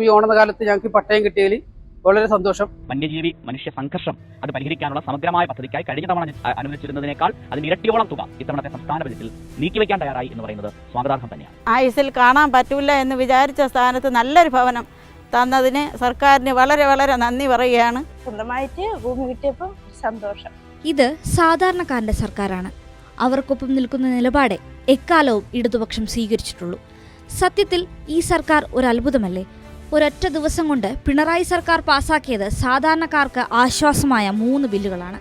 ഈ ഓണക്കാലത്ത് ഞങ്ങൾക്ക് പട്ടയം കിട്ടിയതിൽ വളരെ സന്തോഷം. വന്യജീവി മനുഷ്യ സംഘർഷം അത് പരിഹരിക്കാനുള്ള സമഗ്രമായ പദ്ധതിക്കായി കഴിഞ്ഞ തവണ അനുവദിച്ചിരുന്നതിനേക്കാൾ അതിന് ഇരട്ടിയോളം തുക ഇത്തവണത്തെ സംസ്ഥാന ബജറ്റിൽ നീക്കിവെക്കാൻ തയ്യാറായി എന്ന് പറയുന്നത് സ്വാഗതാർഹം തന്നെയാണ്. ആയുസിൽ കാണാൻ പറ്റില്ല എന്ന് വിചാരിച്ച സ്ഥാനത്ത് നല്ലൊരു ഭവനം തന്നതിന് സർക്കാരിന് വളരെ വളരെ നന്ദി പറയുകയാണ്. സ്വന്തമായിട്ട് ഭൂമി കിട്ടിയപ്പോൾ സന്തോഷം. ഇത് സാധാരണക്കാരന്റെ സർക്കാരാണ്. അവർക്കൊപ്പം നിൽക്കുന്ന നിലപാടെ എക്കാലവും ഇടതുപക്ഷം സ്വീകരിച്ചിട്ടുള്ളൂ. സത്യത്തിൽ ഈ സർക്കാർ ഒരു അത്ഭുതമല്ലേ? ഒരൊറ്റ ദിവസം കൊണ്ട് പിണറായി സർക്കാർ പാസാക്കിയത് സാധാരണക്കാർക്ക് ആശ്വാസമായ 3 ബില്ലുകളാണ്.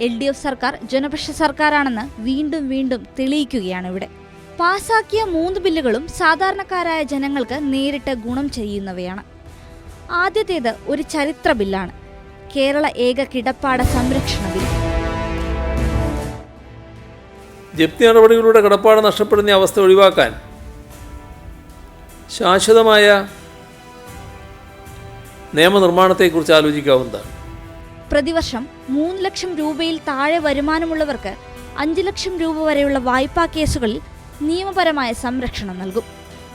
LDF സർക്കാർ ജനപക്ഷ സർക്കാരാണെന്ന് വീണ്ടും വീണ്ടും തെളിയിക്കുകയാണ് ഇവിടെ. പാസാക്കിയ 3 ബില്ലുകളും സാധാരണക്കാരായ ജനങ്ങൾക്ക് നേരിട്ട് ഗുണം ചെയ്യുന്നവയാണ്. ആദ്യത്തേത് ഒരു ചരിത്ര ബില്ലാണ്. കേരള ഏക കിടപ്പാട സംരക്ഷണ ബിൽ. ജപ്തി നടപടികളുടെ കിടപ്പാട് നഷ്ടപ്പെടുന്ന അവസ്ഥ ഒഴിവാക്കാൻ ശാശ്വതമായ നിയമനിർമ്മാണത്തെക്കുറിച്ച് ആലോചിക്കാവുന്നതാണ്. പ്രതിവർഷം 3 ലക്ഷം രൂപയിൽ താഴെ വരുമാനമുള്ളവർക്ക് 5 ലക്ഷം രൂപ വരെയുള്ള വായ്പാ കേസുകളിൽ നിയമപരമായ സംരക്ഷണം നൽകും.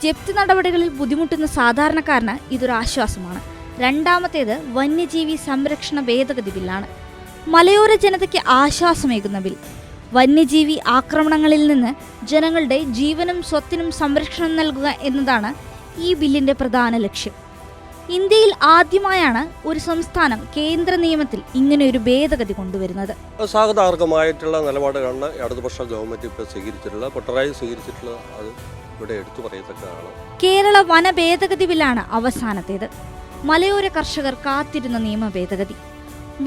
ജപ്തി നടപടികളിൽ ബുദ്ധിമുട്ടുന്ന സാധാരണക്കാരന് ഇതൊരു ആശ്വാസമാണ്. രണ്ടാമത്തേത് വന്യജീവി സംരക്ഷണ ഭേദഗതി ബില്ലാണ്. മലയോര ജനതയ്ക്ക് ആശ്വാസമേകുന്ന ബിൽ. വന്യജീവി ആക്രമണങ്ങളിൽ നിന്ന് ജനങ്ങളുടെ ജീവനും സ്വത്തിനും സംരക്ഷണം നൽകുക എന്നതാണ് ഈ ബില്ലിന്റെ പ്രധാന ലക്ഷ്യം. ഇന്ത്യയിൽ ആദ്യമായാണ് ഒരു സംസ്ഥാനം കേന്ദ്ര നിയമത്തിൽ ഇങ്ങനെ ഒരു ഭേദഗതി കൊണ്ടുവരുന്നത്. സ്വാഗതാർഹമായിട്ടുള്ള നിലപാടുകളാണ് ഇടതുപക്ഷ ഗവൺമെന്റ് ഇപ്പോൾ സ്വീകരിച്ചിട്ടുള്ളത്, പിണറായി സ്വീകരിച്ചിട്ടുള്ളത്. അത് ഇവിടെ എടുത്തു പറയത്തക്കതാണ്. കേരള വന ഭേദഗതി ബില്ലാണ് അവസാനത്തേത്. മലയോര കർഷകർ കാത്തിരുന്ന നിയമ ഭേദഗതി.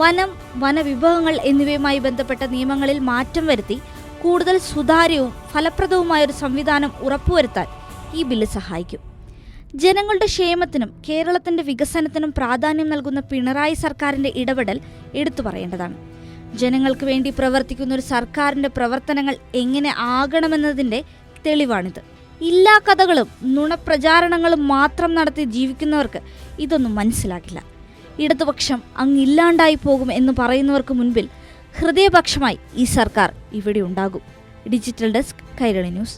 വനം, വനവിഭവങ്ങൾ എന്നിവയുമായി ബന്ധപ്പെട്ട നിയമങ്ങളിൽ മാറ്റം വരുത്തി കൂടുതൽ സുതാര്യവും ഫലപ്രദവുമായ ഒരു സംവിധാനം ഉറപ്പുവരുത്താൻ ഈ ബില്ല് സഹായിക്കും. ജനങ്ങളുടെ ക്ഷേമത്തിനും കേരളത്തിന്റെ വികസനത്തിനും പ്രാധാന്യം നൽകുന്ന പിണറായി സർക്കാരിന്റെ ഇടപെടൽ എടുത്തു പറയേണ്ടതാണ്. ജനങ്ങൾക്ക് വേണ്ടി പ്രവർത്തിക്കുന്ന ഒരു സർക്കാരിന്റെ പ്രവർത്തനങ്ങൾ എങ്ങനെ ആകണമെന്നതിന്റെ തെളിവാണിത്. എല്ലാ കഥകളും നുണപ്രചാരണങ്ങളും മാത്രം നടത്തി ജീവിക്കുന്നവർക്ക് ഇതൊന്നും മനസ്സിലാകില്ല. ഇടതുപക്ഷം അങ്ങില്ലാണ്ടായി പോകും എന്ന് പറയുന്നവർക്ക് മുൻപിൽ ഹൃദയപക്ഷമായി ഈ സർക്കാർ ഇവിടെ ഉണ്ടാകും. Digital desk, Kairali news.